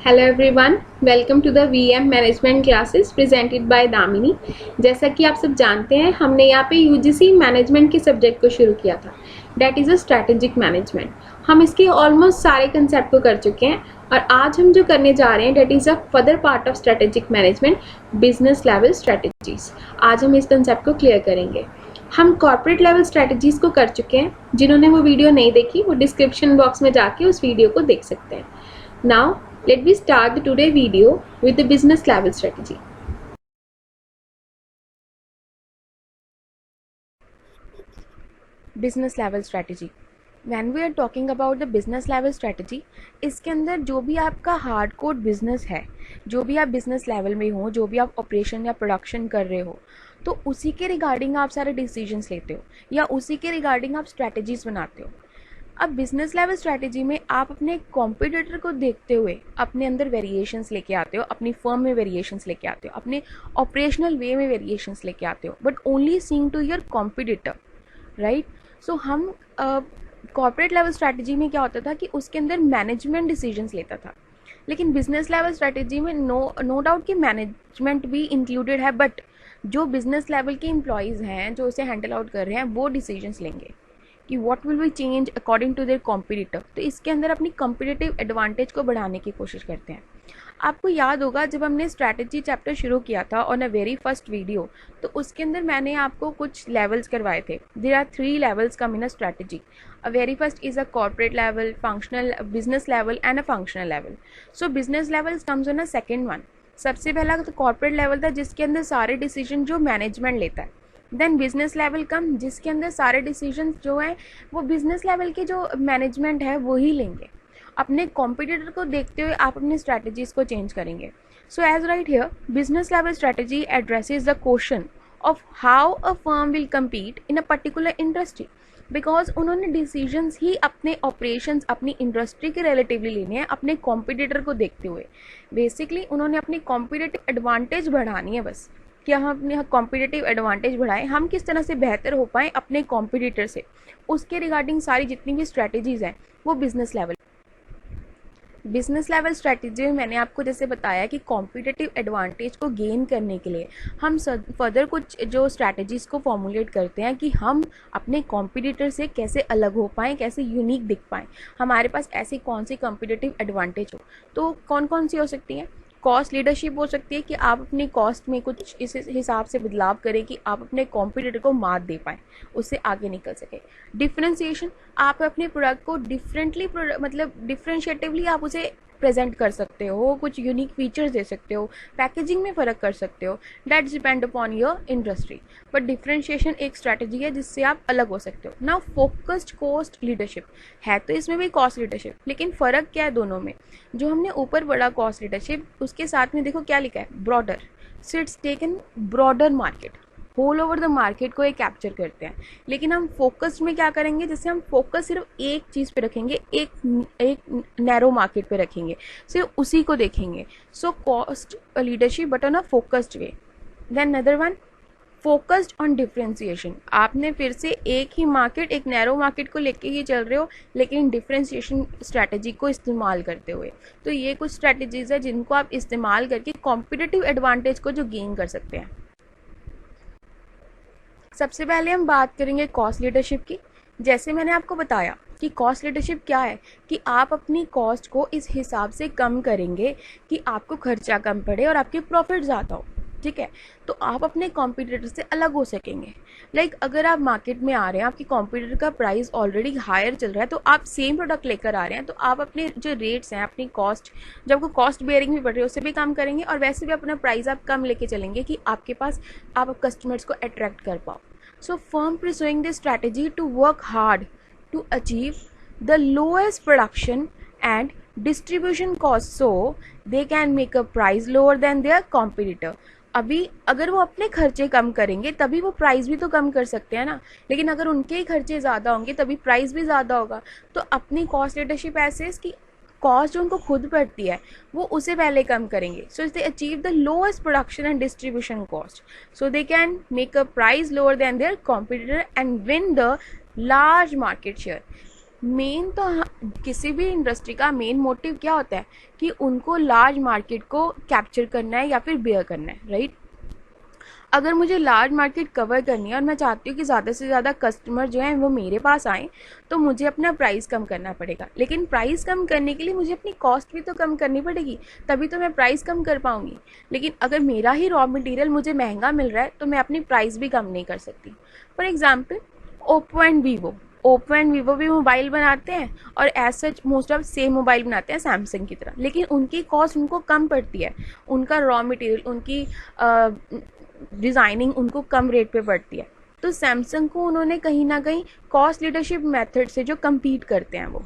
Hello everyone, welcome to the VM management classes presented by Damini. जैसा कि आप सब जानते हैं, हमने यहाँ पे यूजीसी मैनेजमेंट के सब्जेक्ट को शुरू किया था, that is a strategic management. हम इसके ऑलमोस्ट सारे कंसेप्ट को कर चुके हैं और आज हम जो करने जा रहे हैं that is a further part of strategic management, business level strategies. आज हम इस कंसेप्ट को क्लियर करेंगे। हम कॉर्पोरेट लेवल स्ट्रैटेजीज को कर चुके हैं। जिन्होंने वो वीडियो नहीं देखी वो डिस्क्रिप्शन बॉक्स में जाके उस वीडियो को देख सकते हैं। Now let me start the today video with the business level strategy. Business level strategy. When we are talking about the business level strategy, इसके अंदर जो भी आपका हार्ड कोड बिजनेस है, जो भी आप बिजनेस लेवल में हो, जो भी आप ऑपरेशन या प्रोडक्शन कर रहे हो, तो उसी के रिगार्डिंग आप सारे डिसीजंस लेते हो या उसी के रिगार्डिंग आप स्ट्रैटेजीज बनाते हो। अब बिजनेस लेवल स्ट्रैटेजी में आप अपने कॉम्पिटिटर को देखते हुए अपने अंदर वेरिएशंस लेके आते हो, अपनी फर्म में वेरिएशंस लेके आते हो, अपने ऑपरेशनल वे में वेरिएशंस लेके आते हो, but only seeing to your competitor, right. So हम कॉर्पोरेट लेवल स्ट्रैटेजी में क्या होता था कि उसके अंदर मैनेजमेंट डिसीजंस लेता था, लेकिन बिजनेस लेवल स्ट्रैटेजी में नो डाउट कि मैनेजमेंट भी इंक्लूडेड है, बट जो बिजनेस लेवल के एम्प्लॉयज़ हैं जो उसे हैंडल आउट कर रहे हैं वो डिसीजंस लेंगे कि what will be change according to their competitor. तो इसके अंदर अपनी कॉम्पिटिटिव एडवांटेज को बढ़ाने की कोशिश करते हैं। आपको याद होगा जब हमने स्ट्रैटेजी चैप्टर शुरू किया था on a very first video, तो उसके अंदर मैंने आपको कुछ लेवल्स करवाए थे। There are 3 levels come in a strategy. A very first is a corporate level, functional business level and a functional level. So business level comes on a second one. सबसे पहला तो कॉर्पोरेट लेवल था जिसके अंदर सारे decision जो management लेता है। देन बिजनेस लेवल कम, जिसके अंदर सारे डिसीजन जो हैं वो बिजनेस लेवल के जो मैनेजमेंट है वो ही लेंगे। अपने कॉम्पिटिटर को देखते हुए आप अपनी स्ट्रैटेजीज को चेंज करेंगे। So as right here, business level strategy addresses the question of how a firm will compete in a particular industry, because उन्होंने डिसीजंस ही अपने ऑपरेशंस अपनी इंडस्ट्री के रिलेटिवली लेने हैं, अपने कॉम्पिटिटर को देखते हुए। बेसिकली उन्होंने अपनी कॉम्पिटिटिव एडवांटेज बढ़ानी है बस, कि हम अपने कॉम्पिटिटिव एडवांटेज बढ़ाएं, हम किस तरह से बेहतर हो पाएँ अपने कॉम्पिटिटर से, उसके रिगार्डिंग सारी जितनी भी स्ट्रैटेजीज हैं वो बिजनेस लेवल स्ट्रैटेजी में मैंने आपको जैसे बताया कि कॉम्पिटिटिव एडवांटेज को गेन करने के लिए हम फर्दर कुछ जो स्ट्रैटेजीज को फॉर्मुलेट करते हैं कि हम अपने कॉम्पिटिटर से कैसे अलग हो पाएँ, कैसे यूनिक दिख पाएँ, हमारे पास ऐसी कौन सी कॉम्पिटिटिव एडवांटेज हो। तो कौन कौन सी हो सकती हैं? कॉस्ट लीडरशिप हो सकती है कि आप अपनी कॉस्ट में कुछ इस हिसाब से बदलाव करें कि आप अपने कॉम्पिटिटर को मात दे पाएँ, उससे आगे निकल सके। डिफरेंशिएशन, आप अपने प्रोडक्ट को डिफरेंटली मतलब डिफरेंशिएटिवली आप उसे प्रेजेंट कर सकते हो, कुछ यूनिक फीचर्स दे सकते हो, पैकेजिंग में फ़र्क कर सकते हो, that's depend upon your industry. But differentiation एक स्ट्रैटेजी है जिससे आप अलग हो सकते हो। नाउ फोकस्ड कॉस्ट लीडरशिप है, तो इसमें भी कॉस्ट लीडरशिप, लेकिन फ़र्क क्या है दोनों में? जो हमने ऊपर पढ़ा कॉस्ट लीडरशिप, उसके साथ में देखो क्या लिखा है, broader. So it's taken broader market, whole over the market को ये कैप्चर करते हैं। लेकिन हम फोकस्ड में क्या करेंगे, जैसे हम फोकस सिर्फ एक चीज़ पे रखेंगे, एक नैरो मार्केट पे रखेंगे, सिर्फ उसी को देखेंगे। So cost leadership but on a focused way. Then another one, focused on differentiation. आपने फिर से एक ही मार्केट, एक नैरो मार्केट को लेके ही चल रहे हो, लेकिन डिफ्रेंसिएशन स्ट्रैटेजी को इस्तेमाल करते हुए। तो ये कुछ स्ट्रैटेजीज है जिनको आप इस्तेमाल करके कॉम्पिटिटिव एडवांटेज को जो गेन कर सकते हैं। सबसे पहले हम बात करेंगे कॉस्ट लीडरशिप की। जैसे मैंने आपको बताया कि कॉस्ट लीडरशिप क्या है, कि आप अपनी कॉस्ट को इस हिसाब से कम करेंगे कि आपको खर्चा कम पड़े और आपके प्रॉफिट ज़्यादा हो, ठीक है। तो आप अपने कॉम्पिटिटर से अलग हो सकेंगे। लाइक अगर आप मार्केट में आ रहे हैं, आपकी कॉम्पिटिटर का प्राइस ऑलरेडी हायर चल रहा है, तो आप सेम प्रोडक्ट लेकर आ रहे हैं, तो आप अपने जो रेट्स हैं, अपनी कॉस्ट, जब आपको कॉस्ट बेयरिंग भी पड़ रही है उससे भी कम करेंगे, और वैसे भी अपना प्राइस आप कम लेके चलेंगे कि आपके पास आप कस्टमर्स को अट्रैक्ट कर पाओ। So firm pursuing this strategy to work hard to achieve the lowest production and distribution cost, so they can make a price lower than their competitor. अभी अगर वो अपने खर्चे कम करेंगे तभी वो प्राइस भी तो कम कर सकते हैं ना, लेकिन अगर उनके ही खर्चे ज़्यादा होंगे तभी प्राइस भी ज़्यादा होगा। तो अपनी कॉस्ट लीडरशिप ऐसे है कि कॉस्ट जो उनको खुद पड़ती है वो उसे पहले कम करेंगे। So they achieve the lowest production and distribution cost, so they can make a price lower than their competitor and win the large market share. Main तो किसी भी इंडस्ट्री का मेन मोटिव क्या होता है कि उनको लार्ज मार्केट को कैप्चर करना है या फिर बेयर करना है, राइट। अगर मुझे लार्ज मार्केट कवर करनी है और मैं चाहती हूँ कि ज़्यादा से ज़्यादा कस्टमर जो हैं वो मेरे पास आएँ, तो मुझे अपना प्राइस कम करना पड़ेगा। लेकिन प्राइस कम करने के लिए मुझे अपनी कॉस्ट भी तो कम करनी पड़ेगी, तभी तो मैं प्राइस कम कर पाऊँगी। लेकिन अगर मेरा ही रॉ मटेरियल मुझे महंगा मिल रहा है तो मैं अपनी प्राइस भी कम नहीं कर सकती। For example, Oppo and Vivo भी मोबाइल बनाते हैं और as such most of same mobile बनाते हैं सैमसंग की तरह, लेकिन उनकी कॉस्ट उनको कम पड़ती है, उनका रॉ मटेरियल, उनकी डिज़ाइनिंग उनको कम रेट पे पड़ती है। तो सैमसंग को उन्होंने कहीं ना कहीं कॉस्ट लीडरशिप मेथड से जो कम्पीट करते हैं वो,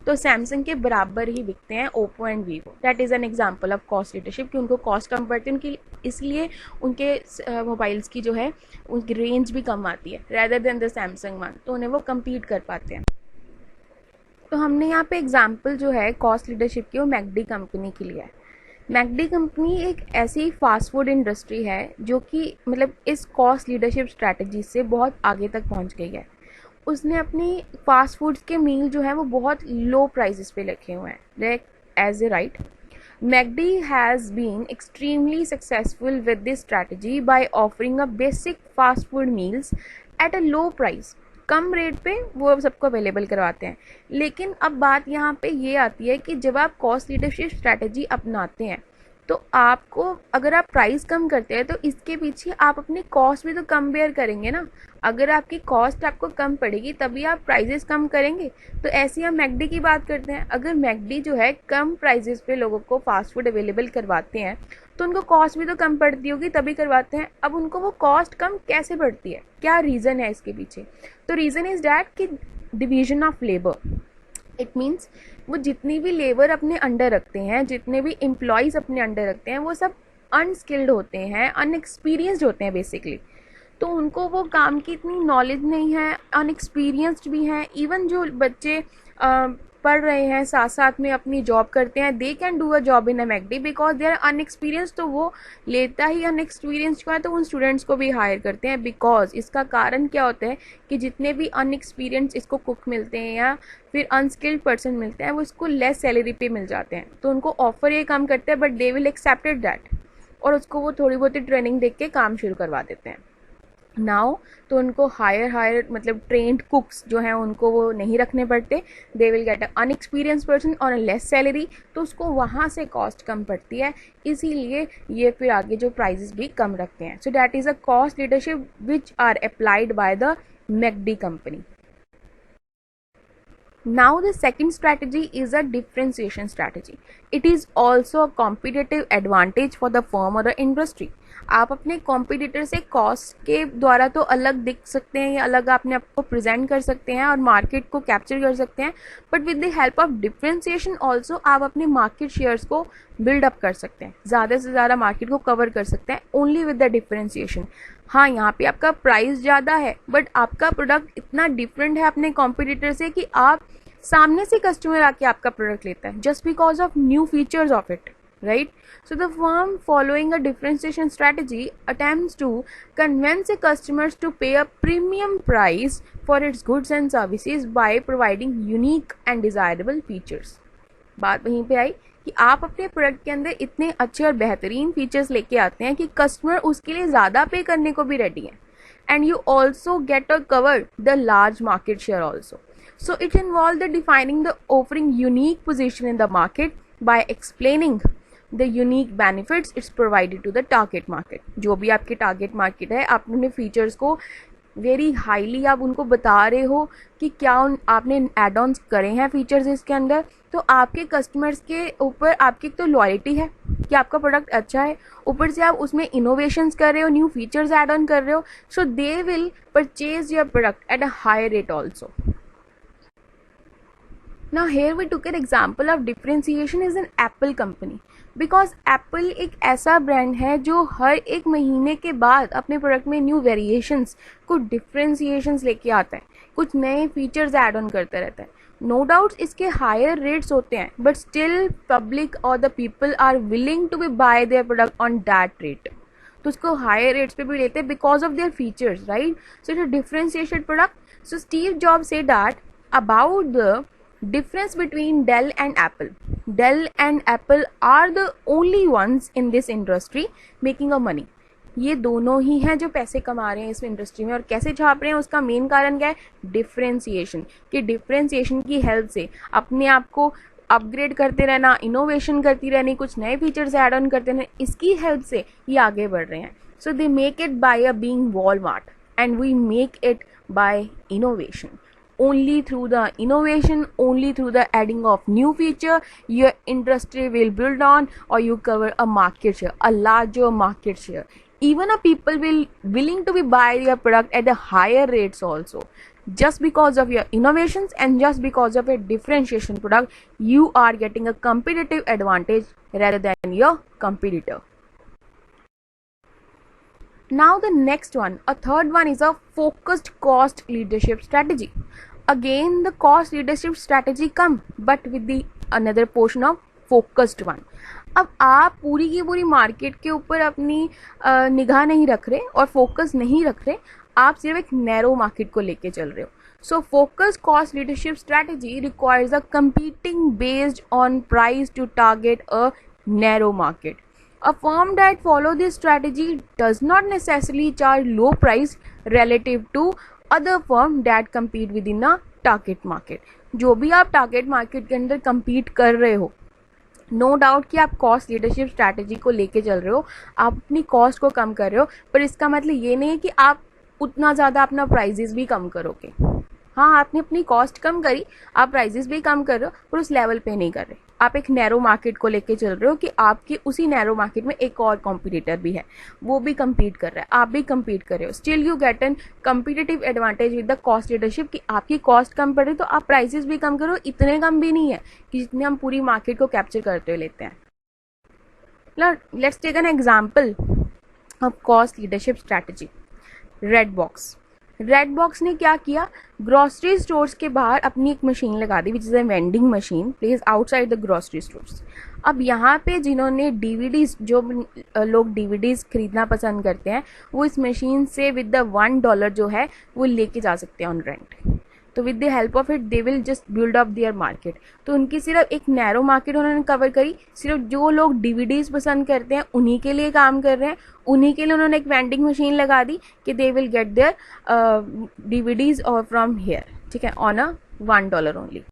तो सैमसंग के बराबर ही बिकते हैं Oppo and Vivo. That is an example of cost leadership कि उनको कॉस्ट कम पड़ती है उनकी, इसलिए उनके मोबाइल्स की जो है उनकी रेंज भी कम आती है rather than the Samsung one, तो उन्हें वो कम्पीट कर पाते हैं। तो हमने यहाँ पे एग्जाम्पल जो है कॉस्ट लीडरशिप की वो मैकडी कंपनी के लिए है। मैकडी कंपनी एक ऐसी फास्ट फूड इंडस्ट्री है जो कि मतलब इस कॉस्ट लीडरशिप स्ट्रैटेजी से बहुत आगे तक पहुंच गई है। उसने अपनी फास्ट फूड्स के मील जो है वो बहुत लो प्राइसेस पे रखे हुए हैं, like as a right. McD has been extremely successful with this strategy by offering a basic fast food meals at a low price. कम रेट पे वो सबको अवेलेबल करवाते हैं। लेकिन अब बात यहाँ पे ये आती है कि जब आप कॉस्ट लीडरशिप स्ट्रैटेजी अपनाते हैं तो आपको, अगर आप प्राइस कम करते हैं तो इसके पीछे आप अपनी कॉस्ट भी तो कम बेयर करेंगे ना। अगर आपकी कॉस्ट आपको कम पड़ेगी तभी आप प्राइजेस कम करेंगे। तो ऐसे हम मैकडी की बात करते हैं, अगर मैकडी जो है कम प्राइजेस पे लोगों को फास्ट फूड अवेलेबल करवाते हैं तो उनको कॉस्ट भी तो कम पड़ती होगी तभी करवाते हैं। अब उनको वो कॉस्ट कम कैसे पड़ती है, क्या रीज़न है इसके पीछे? तो रीज़न इज़ डैट कि division of labour. It means वो जितनी भी लेबर अपने अंडर रखते हैं, जितने भी एम्प्लॉयज़ अपने अंडर रखते हैं, वो सब अनस्किल्ड होते हैं, अनएक्सपीरियंस्ड होते हैं बेसिकली। तो उनको वो काम की इतनी नॉलेज नहीं है, अनएक्सपीरियंस्ड भी हैं। इवन जो बच्चे पढ़ रहे हैं साथ साथ में अपनी जॉब करते हैं, they can do a job in a McD because they are unexperience. तो वो लेता ही अनएक्सपीरियंस को है तो उन स्टूडेंट्स को भी हायर करते हैं। बिकॉज इसका कारण क्या होता है कि जितने भी अनएक्सपीरियंस इसको कुक मिलते हैं या फिर अनस्किल्ड पर्सन मिलते हैं वो इसको लेस सैलरी पे मिल जाते हैं, तो उनको ऑफर ये काम करते हैं but they will accepted that, और उसको वो थोड़ी बहुत ही ट्रेनिंग देख के काम शुरू करवा देते हैं। नाउ तो उनको हायर मतलब ट्रेंड कुक्स जो हैं उनको वो नहीं रखने पड़ते, they will get a unexperience person on a less salary, तो उसको वहाँ से कॉस्ट कम पड़ती है, इसीलिए ये फिर आगे जो प्राइजेस भी कम रखते हैं। So that is a cost leadership which are applied by the McD company. Now the second strategy is a differentiation strategy. It is also a competitive advantage for the firm or the industry. आप अपने competitor से cost के द्वारा तो अलग दिख सकते हैं या अलग अपने आप को प्रेजेंट कर सकते हैं और मार्केट को कैप्चर कर सकते हैं, but with the help of differentiation also आप अपने मार्केट शेयर्स को बिल्डअप कर सकते हैं, ज़्यादा से ज़्यादा मार्केट को कवर कर सकते हैं ओनली विद द डिफ्रेंसिएशन। हाँ, यहाँ पे आपका प्राइस ज़्यादा है बट आपका प्रोडक्ट इतना डिफरेंट है अपने कॉम्पिटिटर से कि आप सामने से कस्टमर आके आपका प्रोडक्ट लेता है just because of new features of it, right? So the firm following a differentiation strategy attempts to convince the customers to pay a premium price for its goods and services by providing unique and desirable features. बात वहीं पे आई कि आप अपने product के अंदर इतने अच्छे और बेहतरीन फीचर्स लेके आते हैं कि कस्टमर उसके लिए ज़्यादा पे करने को भी रेडी है, and you also get to cover the large market share also. So it involves the defining the offering unique position in the market by explaining the unique benefits it's provided to the target market. जो भी आपके target market है, आप उन्हें features को very highly आप उनको बता रहे हो कि क्या आपने एड ऑन्स करे हैं फीचर्स इसके अंदर, तो आपके कस्टमर्स के ऊपर आपकी एक तो लॉयल्टी है कि आपका प्रोडक्ट अच्छा है, ऊपर से आप उसमें इनोवेशंस कर रहे हो, न्यू फीचर्स ऐड ऑन कर रहे हो, so they will purchase your product at a higher rate also. Now here we took an example of differentiation is an Apple company, because Apple एक ऐसा ब्रांड है जो हर एक महीने के बाद अपने प्रोडक्ट में न्यू वेरिएशंस, कुछ डिफ्रेंसिएशंस लेके आता है, कुछ नए फीचर्स ऐड ऑन करता रहता है. नो डाउट इसके हायर रेट्स होते हैं बट स्टिल पब्लिक और the people are willing to be buy their product on that rate, तो उसको हायर रेट्स पे भी लेते हैं because of their features, right? So it's a differentiated product. So Steve Job से that about the difference between Dell and Apple. Dell and Apple are the only ones in this industry making a money. ये दोनों ही हैं जो पैसे कमा रहे हैं इस इंडस्ट्री में। और कैसे छाप रहे हैं उसका मेन कारण क्या है? डिफ्रेंसिएशन। कि डिफ्रेंसिएशन की हेल्प से अपने आप को अपग्रेड करते रहना, इनोवेशन करती रहनी, कुछ नए फीचर्स ऐड ऑन करते रहना, इसकी हेल्प से ये आगे बढ़ रहे हैं। So they make it by a being Walmart and we make it by innovation. Only through the innovation, only through the adding of new feature, your industry will build on, or you cover a market share, a larger market share. Even a people will willing to be buy your product at the higher rates also, just because of your innovations and just because of a differentiation product. You are getting a competitive advantage rather than your competitor. Now the next one, a third one, is a focused cost leadership strategy. Again the cost leadership strategy come but with the another portion of focused one. अब आप पूरी की पूरी market के ऊपर अपनी निगाह नहीं रख रहे और फोकस नहीं रख रहे, आप सिर्फ एक नैरो मार्केट को लेके चल रहे हो. So focus cost leadership strategy requires a competing based on price to target a narrow market. A firm that follow this strategy does not necessarily charge low price relative to other firm that compete within a target market. जो भी आप target market के अंदर compete कर रहे हो, no doubt कि आप कॉस्ट लीडरशिप स्ट्रैटेजी को लेके चल रहे हो, आप अपनी कॉस्ट को कम कर रहे हो, पर इसका मतलब ये नहीं है कि आप उतना ज़्यादा अपना प्राइजेस भी कम करोगे. हाँ, आपने अपनी कॉस्ट कम करी, आप प्राइजेस भी कम कर रहे हो, पर उस लेवल पे नहीं कर रहे. आप एक नैरो मार्केट को लेके चल रहे हो कि आपके उसी नैरो मार्केट में एक और कॉम्पिटिटर भी है, वो भी compete कर रहा है, आप भी compete कर रहे हो. Still you get an competitive advantage with the cost leadership कि आपकी कॉस्ट कम पड़ रही तो आप प्राइसेस भी कम करो. इतने कम भी नहीं है कि जितने हम पूरी मार्केट को कैप्चर करते हुए लेते हैं. Let's take an example of cost leadership strategy. Redbox. Redbox ने क्या किया? ग्रॉसरी स्टोर्स के बाहर अपनी एक मशीन लगा दी, which is a vending machine place outside the grocery stores. अब यहाँ पे जिन्होंने डीवीडीज, जो लोग डीवीडीज खरीदना पसंद करते हैं, वो इस मशीन से विद द $1 जो है वो लेके जा सकते हैं ऑन रेंट. तो with the help of it they will just build up their market. तो उनकी सिर्फ एक नैरो मार्केट उन्होंने कवर करी. सिर्फ जो लोग डीवीडीज पसंद करते हैं उन्हीं के लिए काम कर रहे हैं, उन्हीं के लिए उन्होंने एक वेंडिंग मशीन लगा दी कि they will get their DVDs और फ्रॉम हियर, ठीक है, on a $1 only.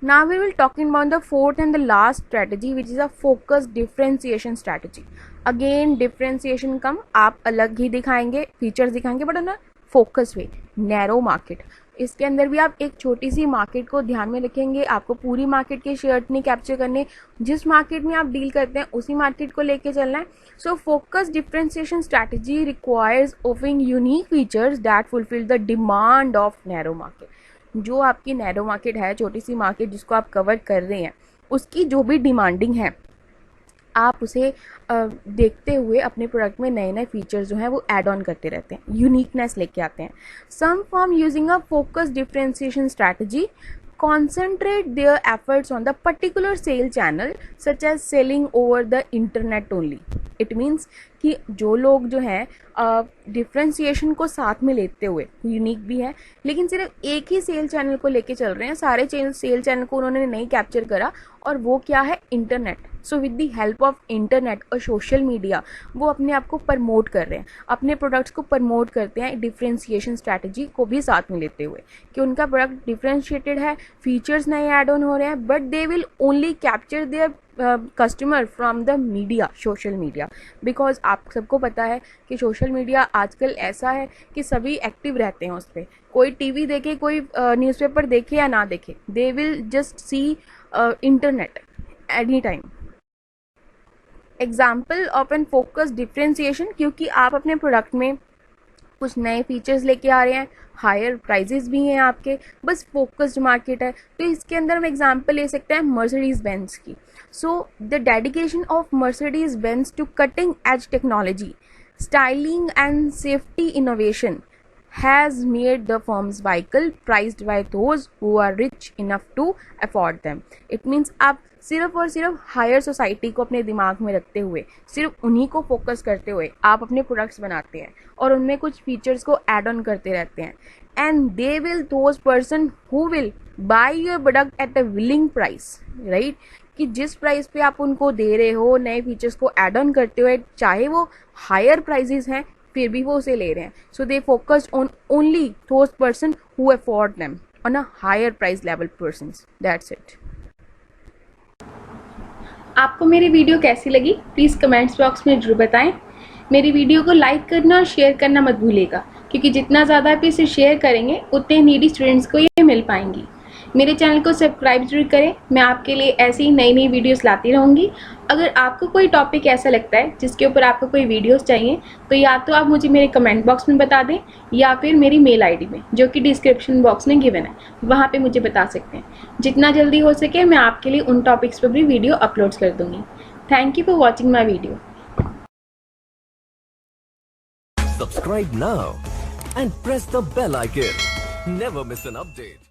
Now we will talking about the fourth and the last strategy, which is a focused differentiation strategy. Again differentiation कम, आप अलग ही दिखाएंगे, features दिखाएंगे, बट ना focus वे, narrow market. इसके अंदर भी आप एक छोटी सी मार्केट को ध्यान में रखेंगे. आपको पूरी मार्केट के शेयर नहीं कैप्चर करने, जिस मार्केट में आप डील करते हैं उसी मार्केट को लेके चलना है. So focus differentiation strategy requires offering unique features that fulfil the demand of narrow market. जो आपकी नैरो मार्केट है, छोटी सी मार्केट जिसको आप कवर कर रहे हैं, उसकी जो भी डिमांडिंग है, आप उसे देखते हुए अपने प्रोडक्ट में नए नए फीचर्स जो हैं वो ऐड ऑन करते रहते हैं, यूनिकनेस लेके आते हैं. Some firm using a focus differentiation strategy concentrate their efforts on the particular sale channel such as selling over the internet only. It means कि जो लोग जो हैं डिफ्रेंशिएशन को साथ में लेते हुए यूनिक भी है, लेकिन सिर्फ एक ही सेल चैनल को लेके चल रहे हैं, सारे सेल चैनल को उन्होंने नहीं कैप्चर करा, और वो क्या है? Internet. So with the help of internet और सोशल मीडिया वो अपने आप को प्रमोट कर रहे हैं, अपने प्रोडक्ट्स को प्रमोट करते हैं डिफ्रेंशिएशन स्ट्रैटेजी को भी साथ में लेते हुए कि उनका प्रोडक्ट डिफ्रेंशिएटेड है, फीचर्स नए ऐड ऑन हो रहे हैं, but they will only capture there customer from the media, social media. Because आप सबको पता है कि सोशल मीडिया आजकल ऐसा है कि सभी एक्टिव रहते हैं उस पर. कोई टीवी देखे, कोई न्यूज़पेपर देखे या ना देखे, they will just see internet any time. Example of an focus differentiation, क्योंकि आप अपने प्रोडक्ट में कुछ नए फीचर्स लेके आ रहे हैं, हायर प्राइजेस भी हैं आपके, बस फोकस्ड मार्केट है, तो इसके अंदर हम एग्जांपल ले सकते हैं मर्सिडीज बेंज की. So the dedication of Mercedes Benz to cutting edge technology, styling and safety innovation has made the firm's vehicle priced by those who are rich enough to afford them. It means आप सिर्फ और सिर्फ higher society को अपने दिमाग में रखते हुए, सिर्फ उन्हीं को फोकस करते हुए आप अपने प्रोडक्ट्स बनाते हैं और उनमें कुछ फीचर्स को ऐड ऑन करते रहते हैं. And they will those person who will by your product at a willing price, right, कि जिस प्राइस पे आप उनको दे रहे हो, नए फीचर्स को ऐड ऑन करते हुए, चाहे वो हायर प्राइजेस हैं फिर भी वो उसे ले रहे हैं. So they focused on only those person who afford them on a higher price level persons. That's it. आपको मेरी वीडियो कैसी लगी प्लीज़ कमेंट्स बॉक्स में जरूर बताएं. मेरी वीडियो को लाइक करना और शेयर करना मत भूलिएगा, क्योंकि जितना ज़्यादा आप इसे शेयर करेंगे उतने नीडी स्टूडेंट्स को ये मिल पाएंगी. मेरे चैनल को सब्सक्राइब जरूर करें. मैं आपके लिए ऐसी ही नई नई वीडियोस लाती रहूँगी. अगर आपको कोई टॉपिक ऐसा लगता है जिसके ऊपर आपको कोई वीडियोस चाहिए तो या तो आप मुझे मेरे कमेंट बॉक्स में बता दें या फिर मेरी मेल आईडी में, जो कि डिस्क्रिप्शन बॉक्स में गिवन है, वहाँ पे मुझे बता सकते हैं. जितना जल्दी हो सके मैं आपके लिए उन टॉपिक्स पर भी वीडियो अपलोड कर दूँगी. Thank you for watching my video. Subscribe now and press the bell icon. Never miss an update.